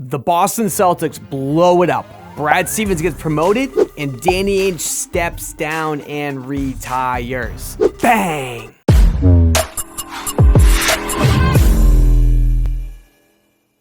The Boston Celtics blow it up. Brad Stevens gets promoted, and Danny Ainge steps down and retires. Bang!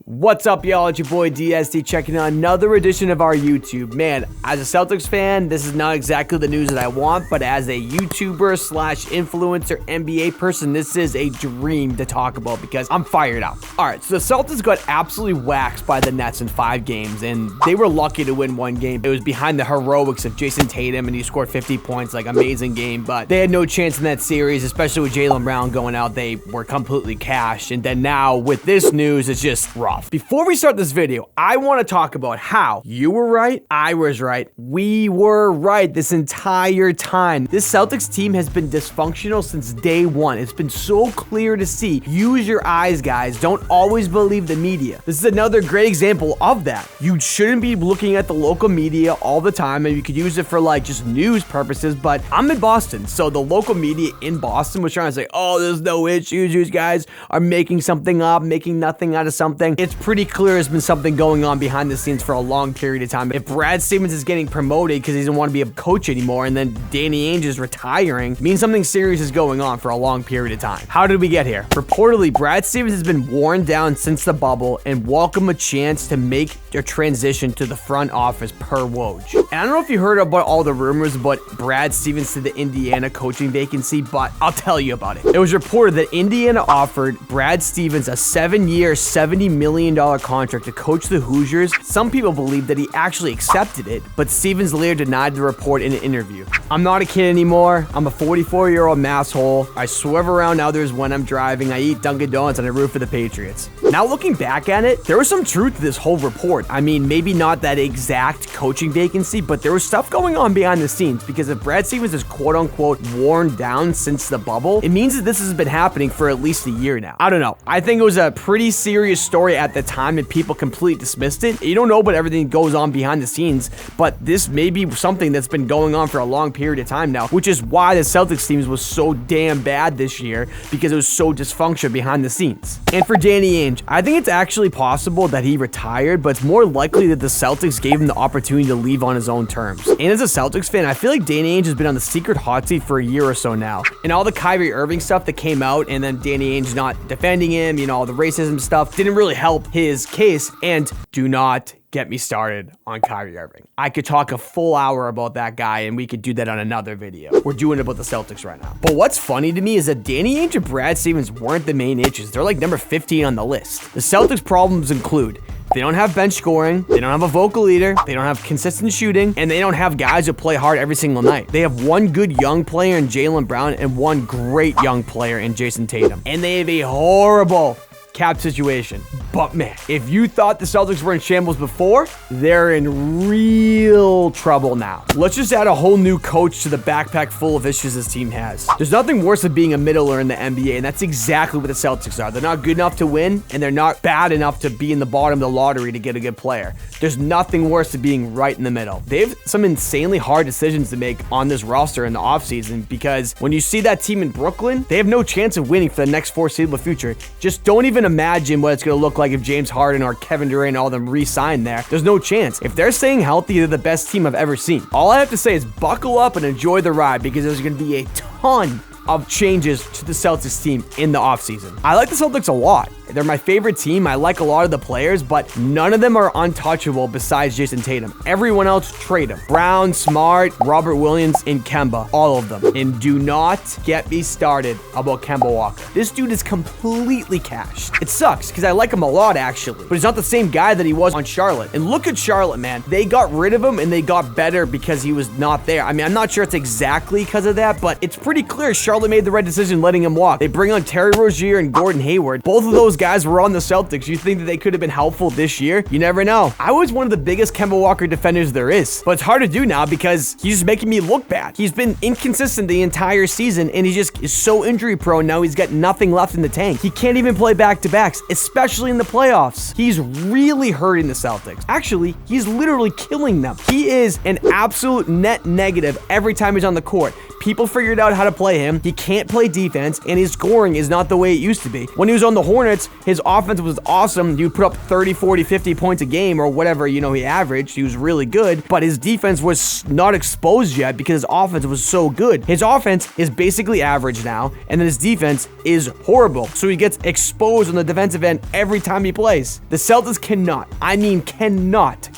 What's up, y'all? It's your boy DSD checking out another edition of our YouTube. Man, as a Celtics fan, this is not exactly the news that I want, but as a YouTuber slash influencer NBA person, this is a dream to talk about because I'm fired up. All right, so the Celtics got absolutely waxed by the Nets in 5 games, and they were lucky to win 1 game. It was behind the heroics of Jason Tatum, and he scored 50 points, like amazing game, but they had no chance in that series, especially with Jaylen Brown going out. They were completely cashed, and then now with this news, it's just rough. Before we start this video, I want to talk about how you were right, I was right, we were right this entire time. This Celtics team has been dysfunctional since day one. It's been so clear to see. Use your eyes, guys. Don't always believe the media. This is another great example of that. You shouldn't be looking at the local media all the time, and you could use it for like just news purposes, but I'm in Boston, so the local media in Boston was trying to say, oh, there's no issues. You guys are making something up, making nothing out of something. It's pretty clear there's been something going on behind the scenes for a long period of time. If Brad Stevens is getting promoted because he doesn't want to be a coach anymore, and then Danny Ainge is retiring, it means something serious is going on for a long period of time. How did we get here? Reportedly, Brad Stevens has been worn down since the bubble and welcome a chance to make a transition to the front office per Woj. And I don't know if you heard about all the rumors about Brad Stevens to the Indiana coaching vacancy, but I'll tell you about it. It was reported that Indiana offered Brad Stevens a 7-year, $70 million contract to coach the Hoosiers. Some people believe that he actually accepted it, but Stevens later denied the report in an interview. I'm not a kid anymore. I'm a 44-year-old masshole. I swerve around others when I'm driving. I eat Dunkin' Donuts and I root for the Patriots. Now looking back at it, there was some truth to this whole report. I mean, maybe not that exact coaching vacancy, but there was stuff going on behind the scenes, because if Brad Stevens is quote-unquote worn down since the bubble, it means that this has been happening for at least a year now. I don't know. I think it was a pretty serious story at the time, and people completely dismissed it. You don't know about everything that goes on behind the scenes, but this may be something that's been going on for a long period of time now, which is why the Celtics team was so damn bad this year, because it was so dysfunctional behind the scenes. And for Danny Ainge, I think it's actually possible that he retired, but it's more likely that the Celtics gave him the opportunity to leave on his own terms. And as a Celtics fan, I feel like Danny Ainge has been on the secret hot seat for a year or so now. And all the Kyrie Irving stuff that came out, and then Danny Ainge not defending him, you know, all the racism stuff, didn't really help his case. And do not get me started on Kyrie Irving. I could talk a full hour about that guy, and we could do that on another video. We're doing it about the Celtics right now. But what's funny to me is that Danny Ainge and Brad Stevens weren't the main issues. They're like number 15 on the list. The Celtics' problems include they don't have bench scoring, they don't have a vocal leader, they don't have consistent shooting, and they don't have guys who play hard every single night. They have one good young player in Jaylen Brown and one great young player in Jason Tatum. And they have a horrible cap situation. But man, if you thought the Celtics were in shambles before, they're in real trouble now. Let's just add a whole new coach to the backpack full of issues this team has. There's nothing worse than being a middler in the NBA, and that's exactly what the Celtics are. They're not good enough to win, and they're not bad enough to be in the bottom of the lottery to get a good player. There's nothing worse than being right in the middle. They have some insanely hard decisions to make on this roster in the offseason, because when you see that team in Brooklyn, they have no chance of winning for the next foreseeable future. Just don't even imagine what it's going to look like if James Harden or Kevin Durant and all them re-sign there. There's no chance. If they're staying healthy, they're the best team I've ever seen. All I have to say is buckle up and enjoy the ride, because there's going to be a ton of changes to the Celtics team in the offseason. I like the Celtics a lot. They're my favorite team. I like a lot of the players, but none of them are untouchable besides Jason Tatum. Everyone else, trade them. Brown, Smart, Robert Williams, and Kemba. All of them. And do not get me started about Kemba Walker. This dude is completely cashed. It sucks because I like him a lot, actually, but he's not the same guy that he was on Charlotte. And look at Charlotte, man. They got rid of him and they got better because he was not there. I mean, I'm not sure it's exactly because of that, but it's pretty clear Charlotte made the right decision letting him walk. They bring on Terry Rozier and Gordon Hayward. Both of those guys were on the Celtics. You think that they could have been helpful this year? You never know. I was one of the biggest Kemba Walker defenders there is, but it's hard to do now because he's making me look bad. He's been inconsistent the entire season, and he just is so injury prone now. He's got nothing left in the tank. He can't even play back-to-backs, especially in the playoffs. He's really hurting the Celtics. Actually, he's literally killing them. He is an absolute net negative every time he's on the court. People figured out how to play him. He can't play defense, and his scoring is not the way it used to be. When he was on the Hornets, his offense was awesome. He would put up 30, 40, 50 points a game or whatever, he averaged. He was really good, but his defense was not exposed yet because his offense was so good. His offense is basically average now, and then his defense is horrible. So he gets exposed on the defensive end every time he plays. The Celtics cannot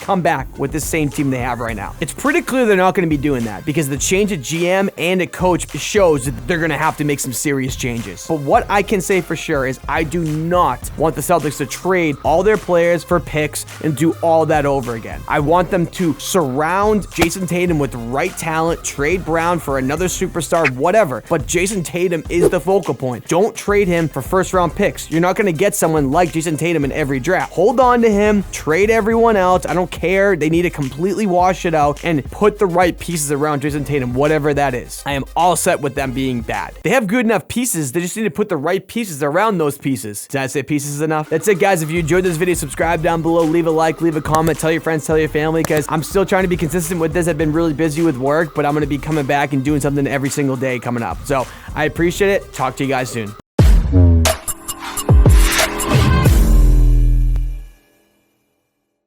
come back with the same team they have right now. It's pretty clear they're not going to be doing that because the change at GM and at coach shows that they're going to have to make some serious changes. But what I can say for sure is I do not want the Celtics to trade all their players for picks and do all that over again. I want them to surround Jason Tatum with the right talent, trade Brown for another superstar, whatever. But Jason Tatum is the focal point. Don't trade him for first-round picks. You're not going to get someone like Jason Tatum in every draft. Hold on to him, trade everyone else. I don't care. They need to completely wash it out and put the right pieces around Jason Tatum, whatever that is. I am all set with them being bad. They have good enough pieces. They just need to put the right pieces around those pieces. Did I say pieces enough? That's it, guys. If you enjoyed this video, subscribe down below, leave a like, leave a comment, tell your friends, tell your family, because I'm still trying to be consistent with this. I've been really busy with work, but I'm going to be coming back and doing something every single day coming up. So I appreciate it. Talk to you guys soon.